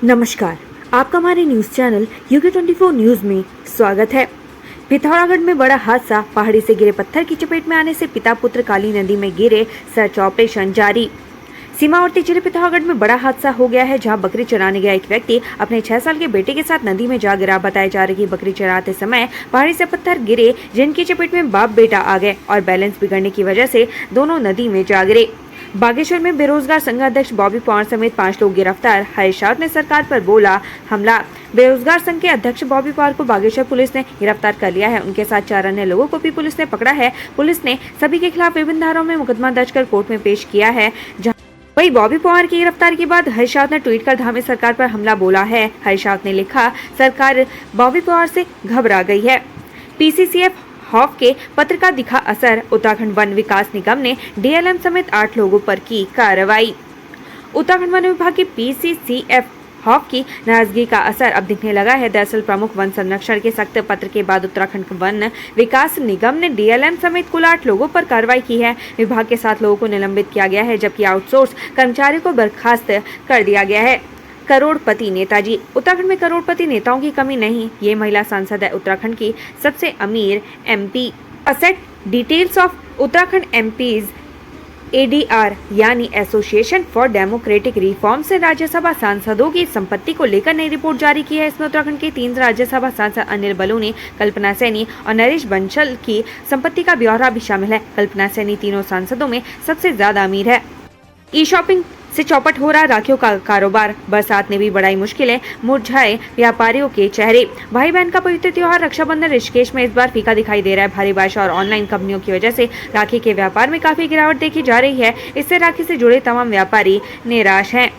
नमस्कार, आपका हमारे न्यूज चैनल यूके 24 न्यूज में स्वागत है। पिथौरागढ़ में बड़ा हादसा, पहाड़ी से गिरे पत्थर की चपेट में आने से पिता पुत्र काली नदी में गिरे, सर्च ऑपरेशन जारी। सीमावर्ती जिले पिथौरागढ़ में बड़ा हादसा हो गया है, जहां बकरी चराने गया एक व्यक्ति अपने 6 साल के बेटे के साथ नदी में जा गिरा। बताया जा रहा है कि बकरी चराते समय पहाड़ी से पत्थर गिरे, जिनकी चपेट में बाप बेटा आ गए और बैलेंस बिगड़ने की वजह से दोनों नदी में जा गिरे। बागेश्वर में बेरोजगार संघ अध्यक्ष बॉबी पवार समेत 5 लोग गिरफ्तार। हरीश रावत ने सरकार पर बोला हमला। बेरोजगार संघ के अध्यक्ष बॉबी पवार को बागेश्वर पुलिस ने गिरफ्तार कर लिया है। उनके साथ 4 अन्य लोगों को भी पुलिस ने पकड़ा है। पुलिस ने सभी के खिलाफ विभिन्न धाराओं में मुकदमा दर्ज कर कोर्ट में पेश किया है। वही बॉबी पवार की गिरफ्तारी के बाद हरीश रावत ने ट्वीट कर धामी सरकार पर हमला बोला है। हरीश रावत ने लिखा, सरकार बॉबी पवार से घबरा गई है। पीसीसीएफ हॉफ के पत्र का दिखा असर, उत्तराखंड वन विकास निगम ने डीएलएम समेत 8 लोगों पर की कार्रवाई। उत्तराखंड वन विभाग के पीसीसीएफ हॉफ की नाराजगी का असर अब दिखने लगा है। दरअसल प्रमुख वन संरक्षण के सख्त पत्र के बाद उत्तराखंड वन विकास निगम ने डीएलएम समेत कुल 8 लोगों पर कार्रवाई की है। विभाग के 7 लोगों को निलंबित किया गया है, जबकि आउटसोर्स कर्मचारियों को बर्खास्त कर दिया गया है। करोड़पति नेताजी, उत्तराखंड में करोड़पति नेताओं की कमी नहीं। ये महिला सांसद है उत्तराखंड की सबसे अमीर MP. Asset details of Uttarakhand MPs ADR यानी एसोसिएशन फॉर डेमोक्रेटिक रिफॉर्म से राज्यसभा सांसदों की संपत्ति को लेकर नई रिपोर्ट जारी की है। इसमें उत्तराखंड के 3 राज्यसभा सांसद अनिल बलूनी, कल्पना सैनी और नरेश बंसल की संपत्ति का ब्यौरा भी शामिल है। कल्पना सैनी तीनों सांसदों में सबसे ज्यादा अमीर है। ई शॉपिंग से चौपट हो रहा राखियों का कारोबार, बरसात ने भी बढ़ाई मुश्किलें, मुरझाए व्यापारियों के चेहरे। भाई बहन का पवित्र त्योहार रक्षाबंधन ऋषिकेश में इस बार फीका दिखाई दे रहा है। भारी बारिश और ऑनलाइन कंपनियों की वजह से राखी के व्यापार में काफी गिरावट देखी जा रही है। इससे राखी से जुड़े तमाम व्यापारी निराश हैं।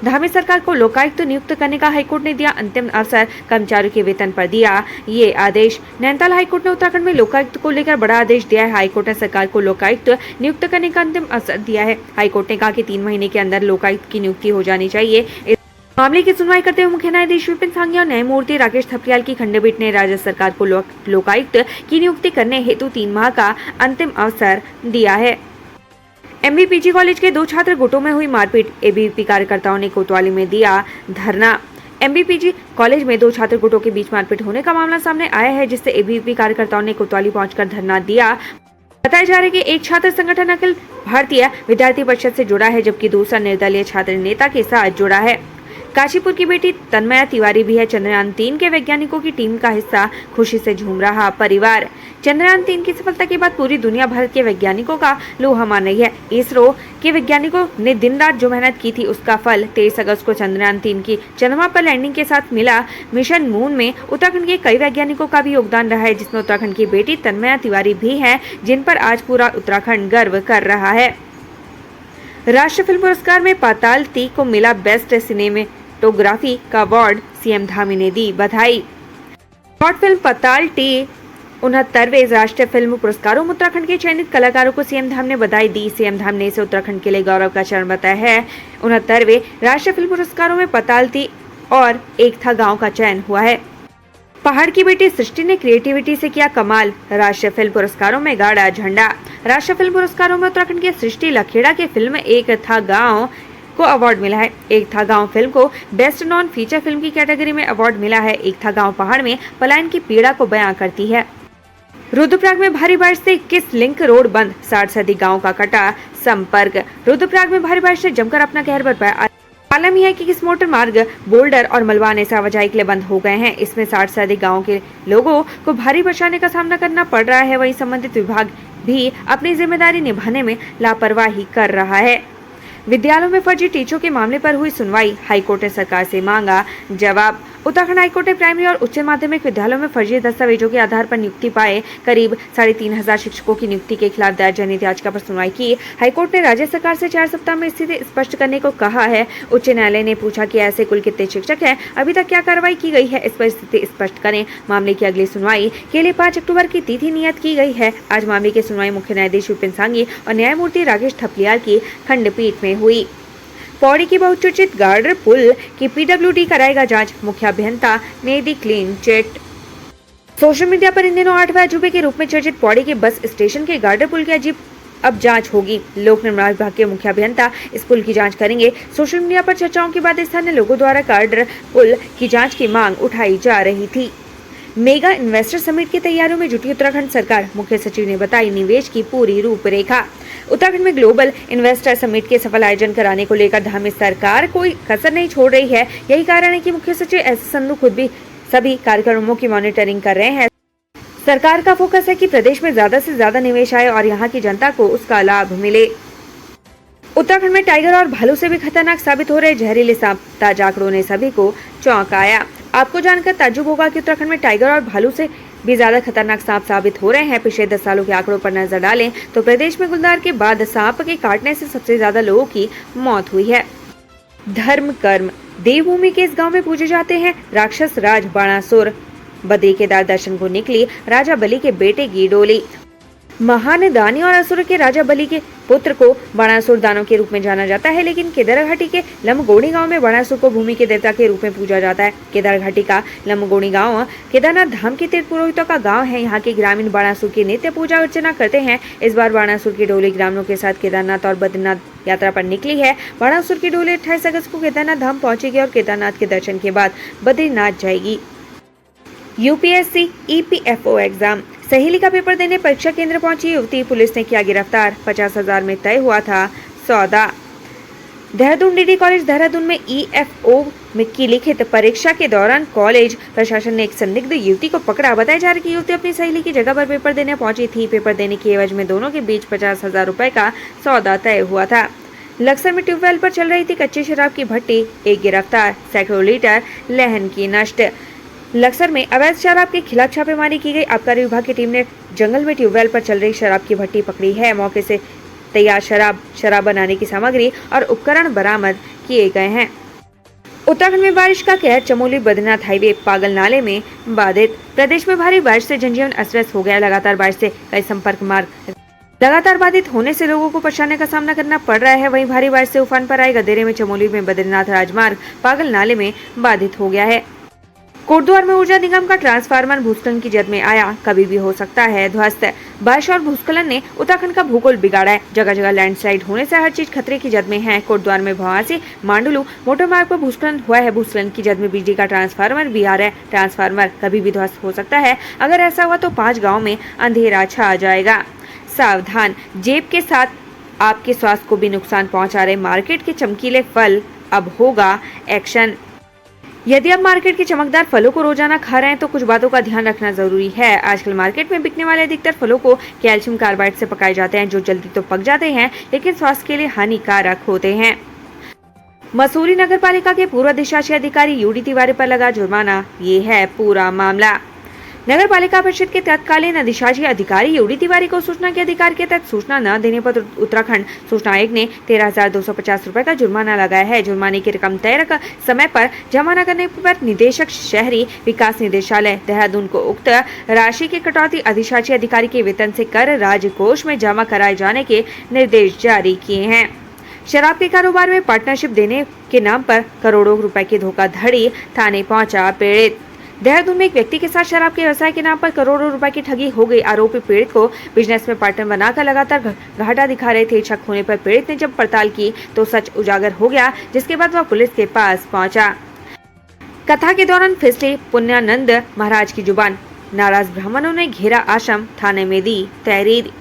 धामी सरकार को लोकायुक्त नियुक्त करने का हाईकोर्ट ने दिया अंतिम अवसर, कर्मचारियों के वेतन पर दिया ये आदेश। नैनीताल हाईकोर्ट ने उत्तराखंड में लोकायुक्त को लेकर बड़ा आदेश दिया है। हाईकोर्ट ने सरकार को लोकायुक्त नियुक्त करने का अंतिम अवसर दिया है। हाईकोर्ट ने कहा कि 3 महीने के अंदर लोकायुक्त की नियुक्ति हो जानी चाहिए। इस मामले की सुनवाई करते हुए मुख्य न्यायाधीश विपिन सांघी और न्यायमूर्ति राकेश थपलियाल की खंडपीठ ने राज्य सरकार को लोकायुक्त की नियुक्ति करने हेतु 3 माह का अंतिम अवसर दिया है। एमबीपीजी कॉलेज के 2 छात्र गुटों में हुई मारपीट, एबीवीपी कार्यकर्ताओं ने कोतवाली में दिया धरना। एमबीपीजी कॉलेज में 2 छात्र गुटों के बीच मारपीट होने का मामला सामने आया है, जिससे एबीवीपी कार्यकर्ताओं ने कोतवाली पहुंचकर धरना दिया। बताया जा रहा है कि एक छात्र संगठन अखिल भारतीय विद्यार्थी परिषद से जुड़ा है, जबकि दूसरा निर्दलीय छात्र नेता के साथ जुड़ा है। काशीपुर की बेटी तन्मया तिवारी भी है। चंद्रयान 3 के वैज्ञानिकों की टीम का हिस्सा, खुशी से झूम रहा परिवार। चंद्रयान 3 की सफलता के बाद पूरी दुनिया भारत के वैज्ञानिकों का लोहा मान रही है। इसरो के वैज्ञानिकों ने दिन रात जो मेहनत की थी, उसका फल 23 अगस्त को चंद्रयान 3 की चंद्रमा पर लैंडिंग के साथ मिला। मिशन मून में उत्तराखंड के कई वैज्ञानिकों का भी योगदान रहा है, जिसमें उत्तराखंड की बेटी तन्मया तिवारी भी है, जिन पर आज पूरा उत्तराखंड गर्व कर रहा है। राष्ट्रीय फिल्म पुरस्कार में पाताल ती को मिला बेस्ट सिनेमेटोग्राफी का अवार्ड, सीएम धामी ने दी बधाई। शॉर्ट फिल्म पाताल टी 69वें राष्ट्रीय फिल्म पुरस्कारों में उत्तराखंड के चयनित कलाकारों को सीएम धाम ने बधाई दी। सीएम धाम ने इसे उत्तराखंड के लिए गौरव का क्षण बताया है। 69वें राष्ट्रीय फिल्म पुरस्कारों में पतालती और एक था गांव का चयन हुआ है। पहाड़ की बेटी सृष्टि ने क्रिएटिविटी से किया कमाल, राष्ट्रीय फिल्म पुरस्कारों में गाड़ा झंडा। राष्ट्रीय फिल्म पुरस्कारों में उत्तराखंड के सृष्टि लखेड़ा के फिल्म एक था गाँव को अवार्ड मिला है। एक था गांव फिल्म को बेस्ट नॉन फीचर फिल्म की कैटेगरी में अवार्ड मिला है। एक था गांव पहाड़ में पलायन की पीड़ा को बयां करती है। रुद्रप्रयाग में भारी बारिश से 21 लिंक रोड बंद, 60 से अधिक गाँव का कटा संपर्क। रुद्रप्रयाग में भारी बारिश से जमकर अपना कहर बरपाया। आलम यह है कि किस मोटर मार्ग बोल्डर और मलबा आने से आवाजाही के लिए बंद हो गए हैं। इसमें 60 से अधिक गाँव के लोगों को भारी परेशानी का सामना करना पड़ रहा है। वहीं संबंधित विभाग भी अपनी जिम्मेदारी निभाने में लापरवाही कर रहा है। विद्यालयों में फर्जी टीचरों के मामले पर हुई सुनवाई, हाईकोर्ट ने सरकार से मांगा जवाब। उत्तराखंड हाईकोर्ट ने प्राइमरी और उच्च माध्यमिक विद्यालयों में फर्जी दस्तावेजों के आधार पर नियुक्ति पाए करीब 3,500 शिक्षकों की नियुक्ति के खिलाफ दायर जनहित याचिका पर सुनवाई की। हाईकोर्ट ने राज्य सरकार से 4 सप्ताह में स्थिति स्पष्ट करने को कहा है। उच्च न्यायालय ने पूछा कि ऐसे कुल कितने शिक्षक हैं, अभी तक क्या कार्रवाई की गई है, इस पर स्थिति स्पष्ट करें। मामले की अगली सुनवाई के लिए 5 अक्टूबर की तिथि नियत की गई है। आज मामले की सुनवाई मुख्य न्यायाधीश विपिन सांघी और न्यायमूर्ति राकेश थपलियाल की खंडपीठ में हुई। पौड़ी की बहुचर्चित गार्डर पुल की पीडब्ल्यूडी कराएगा जांच, मुख्य अभियंता ने दी क्लीन चिट। सोशल मीडिया पर इन दिनों 8वें अजूबे के रूप में चर्चित पौड़ी के बस स्टेशन के गार्डर पुल की अजीब अब जांच होगी। लोक निर्माण विभाग के मुख्य अभियंता इस पुल की जांच करेंगे। सोशल मीडिया पर चर्चाओं के बाद स्थानीय लोगों द्वारा कार्डर पुल की जांच की मांग उठाई जा रही थी। मेगा इन्वेस्टर समिट की तैयारियों में जुटी उत्तराखंड सरकार, मुख्य सचिव ने बताई निवेश की पूरी रूपरेखा। उत्तराखंड में ग्लोबल इन्वेस्टर समिट के सफल आयोजन कराने को लेकर धामी सरकार कोई कसर नहीं छोड़ रही है। यही कारण है कि मुख्य सचिव एस संधू खुद भी सभी कार्यक्रमों की मॉनिटरिंग कर रहे हैं। सरकार का फोकस है कि प्रदेश में ज्यादा से ज्यादा निवेश आए और यहाँ की जनता को उसका लाभ मिले। उत्तराखंड में टाइगर और भालू से भी खतरनाक साबित हो रहे जहरीले सांप, ताजा आंकड़ों ने सभी को चौंकाया। आपको जानकर ताज्जुब होगा कि उत्तराखंड में टाइगर और भालू से भी ज्यादा खतरनाक सांप साबित हो रहे हैं। पिछले 10 सालों के आंकड़ों पर नजर डालें तो प्रदेश में गुलदार के बाद सांप के काटने से सबसे ज्यादा लोगों की मौत हुई है। धर्म कर्म, देवभूमि के इस गांव में पूजे जाते हैं राक्षस राज बाणासुर। बद्री केदार दर्शन को निकली राजा बलि के बेटे की डोली। महान दानी और असुर के राजा बलि के पुत्र को बाणासुर दानव के रूप में जाना जाता है, लेकिन केदार घाटी के लमगोड़ी गांव में बाणासुर को भूमि के देवता के रूप में पूजा जाता है। केदार घाटी का लमगोड़ी गांव केदारनाथ धाम के तीर्थ पुरोहितों का गांव है। यहाँ के ग्रामीण बाणासुर की नित्य पूजा अर्चना करते हैं। इस बार बाणासुर की डोली ग्रामीणों के साथ केदारनाथ और बद्रीनाथ यात्रा पर निकली है। बाणासुर की डोली 28 अगस्त को केदारनाथ धाम पहुंचेगी और केदारनाथ के दर्शन के बाद बद्रीनाथ जाएगी। यूपीएससी ईपीएफओ एग्जाम, सहेली का पेपर देने परीक्षा केंद्र पहुंची युवती, पुलिस ने किया गिरफ्तार। 50,000 में तय हुआ था सौदा। देहरादून डीडी कॉलेज देहरादून में ईएफओ की लिखित परीक्षा के दौरान कॉलेज प्रशासन ने एक संदिग्ध युवती को पकड़ा। बताया जा रहा है कि युवती अपनी सहेली की जगह पर पेपर देने पहुंची थी। पेपर देने की एवज में दोनों के बीच 50,000 रुपए का सौदा तय हुआ था। लक्सर में ट्यूबवेल पर चल रही थी कच्ची शराब की भट्टी, एक गिरफ्तार, सैकड़ों लीटर लहन की नष्ट। लक्सर में अवैध शराब के खिलाफ छापेमारी की गई। आबकारी विभाग की टीम ने जंगल में ट्यूबवेल पर चल रही शराब की भट्टी पकड़ी है। मौके से तैयार शराब बनाने की सामग्री और उपकरण बरामद किए गए हैं। उत्तराखंड में बारिश का कहर, चमोली बद्रीनाथ हाईवे पागल नाले में बाधित। प्रदेश में भारी बारिश से जनजीवन अस्त व्यस्त हो गया। लगातार बारिश से कई संपर्क मार्ग लगातार बाधित होने से लोगों को परेशानी का सामना करना पड़ रहा है। वहीं भारी बारिश से उफान पर आए गदेरे में चमोली में बद्रीनाथ राजमार्ग पागल नाले में बाधित हो गया है। कोटद्वार में ऊर्जा निगम का ट्रांसफार्मर भूस्खलन की जद में आया, कभी भी हो सकता है ध्वस्त। बारिश और भूस्खलन ने उत्तराखंड का भूगोल बिगाड़ा है। जगह जगह लैंडस्लाइड होने से हर चीज खतरे की जद में है। कोटद्वार में भवां से मांडुलू मोटर मार्ग पर भूस्खलन हुआ है। भूस्खलन की जद में बिजली का ट्रांसफार्मर भी आ रहा है। ट्रांसफार्मर कभी भी ध्वस्त हो सकता है। अगर ऐसा हुआ तो 5 गाँव में अंधेरा छा जाएगा। सावधान, जेब के साथ आपके स्वास्थ्य को भी नुकसान पहुंचा रहे मार्केट के चमकीले फल, अब होगा एक्शन। यदि आप मार्केट के चमकदार फलों को रोजाना खा रहे हैं तो कुछ बातों का ध्यान रखना जरूरी है। आजकल मार्केट में बिकने वाले अधिकतर फलों को कैल्शियम कार्बाइड से पकाए जाते हैं, जो जल्दी तो पक जाते हैं लेकिन स्वास्थ्य के लिए हानिकारक होते हैं। मसूरी नगर पालिका के पूर्व अधिशासी अधिकारी यूडी तिवारी पर लगा जुर्माना, ये है पूरा मामला। नगर पालिका परिषद के तत्कालीन अधिशासी अधिकारी यूडी तिवारी को सूचना के अधिकार के तहत सूचना न देने पर उत्तराखंड सूचना आयोग ने 13,250 रुपए का जुर्माना लगाया है। जुर्माने की रकम तय समय पर जमा न करने पर निदेशक शहरी विकास निदेशालय देहरादून को उक्त राशि की कटौती अधिशासी अधिकारी के वेतन से कर राज्य कोष में जमा कराए जाने के निर्देश जारी किए हैं। शराब के कारोबार में पार्टनरशिप देने के नाम पर करोड़ों रुपए की धोखाधड़ी, थाने पहुंचा पीड़ित। देहरादून में एक व्यक्ति के साथ शराब के व्यवसाय के नाम पर करोड़ों रुपए की ठगी हो गई। आरोपी पीड़ित को बिजनेस में पार्टनर बनाकर लगातार घाटा दिखा रहे थे। शक होने पर पीड़ित ने जब पड़ताल की तो सच उजागर हो गया, जिसके बाद वह पुलिस के पास पहुंचा। कथा के दौरान फिसली पुण्यानंद महाराज की जुबान, नाराज ब्राह्मणों ने घेरा आश्रम, थाने में दी तहरीर।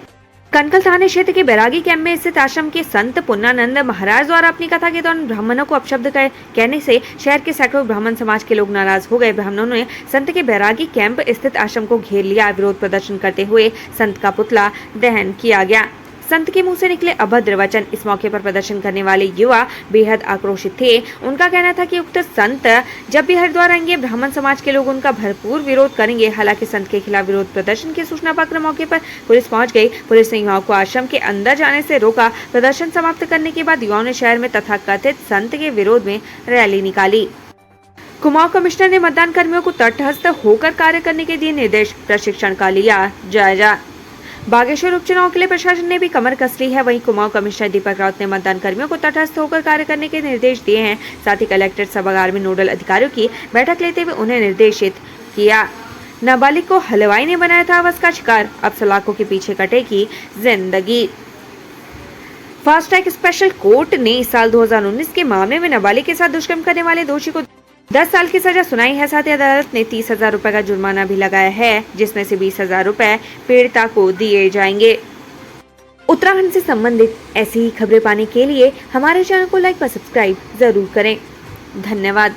कनकल थाने क्षेत्र के बैरागी कैंप में स्थित आश्रम के संत पुण्यानंद महाराज द्वारा अपनी कथा के दौरान ब्राह्मणों को अपशब्द कहने से शहर के सैकड़ों ब्राह्मण समाज के लोग नाराज हो गए। ब्राह्मणों ने संत के बैरागी कैंप स्थित आश्रम को घेर लिया। विरोध प्रदर्शन करते हुए संत का पुतला दहन किया गया। संत के मुंह से निकले अभद्र वचन। इस मौके पर प्रदर्शन करने वाले युवा बेहद आक्रोशित थे। उनका कहना था कि उक्त संत जब भी हरिद्वार आएंगे ब्राह्मण समाज के लोग उनका भरपूर विरोध करेंगे। हालांकि संत के खिलाफ विरोध प्रदर्शन की सूचना पाकर मौके पर पुलिस पहुंच गई। पुलिस ने युवाओं को आश्रम के अंदर जाने से रोका। प्रदर्शन समाप्त करने के बाद युवाओं ने शहर में तथाकथित संत के विरोध में रैली निकाली। कुमाऊं कमिश्नर ने मतदान कर्मियों को तटस्थ होकर कार्य करने के दिए निर्देश। प्रशिक्षण का लिया जायजा। बागेश्वर उपचुनाव के लिए प्रशासन ने भी कमर कस ली है। वहीं कुमाऊं कमिश्नर दीपक राउत ने मतदान कर्मियों को तटस्थ होकर कार्य करने के निर्देश दिए हैं। साथ ही कलेक्ट्रेट सभागार में नोडल अधिकारियों की बैठक लेते हुए उन्हें निर्देशित किया। नाबालिग को हलवाई ने बनाया था हवस का शिकार, अब सलाखों के पीछे कटेगी जिंदगी। फास्ट ट्रैक स्पेशल कोर्ट ने साल 2019 के मामले में नाबालिग के साथ दुष्कर्म करने वाले दोषी को 10 साल की सजा सुनाई है। साथ ही अदालत ने 30,000 रुपए का जुर्माना भी लगाया है, जिसमें से 20,000 रुपए पीड़िता को दिए जाएंगे। उत्तराखंड से संबंधित ऐसी ही खबरें पाने के लिए हमारे चैनल को लाइक व सब्सक्राइब जरूर करें। धन्यवाद।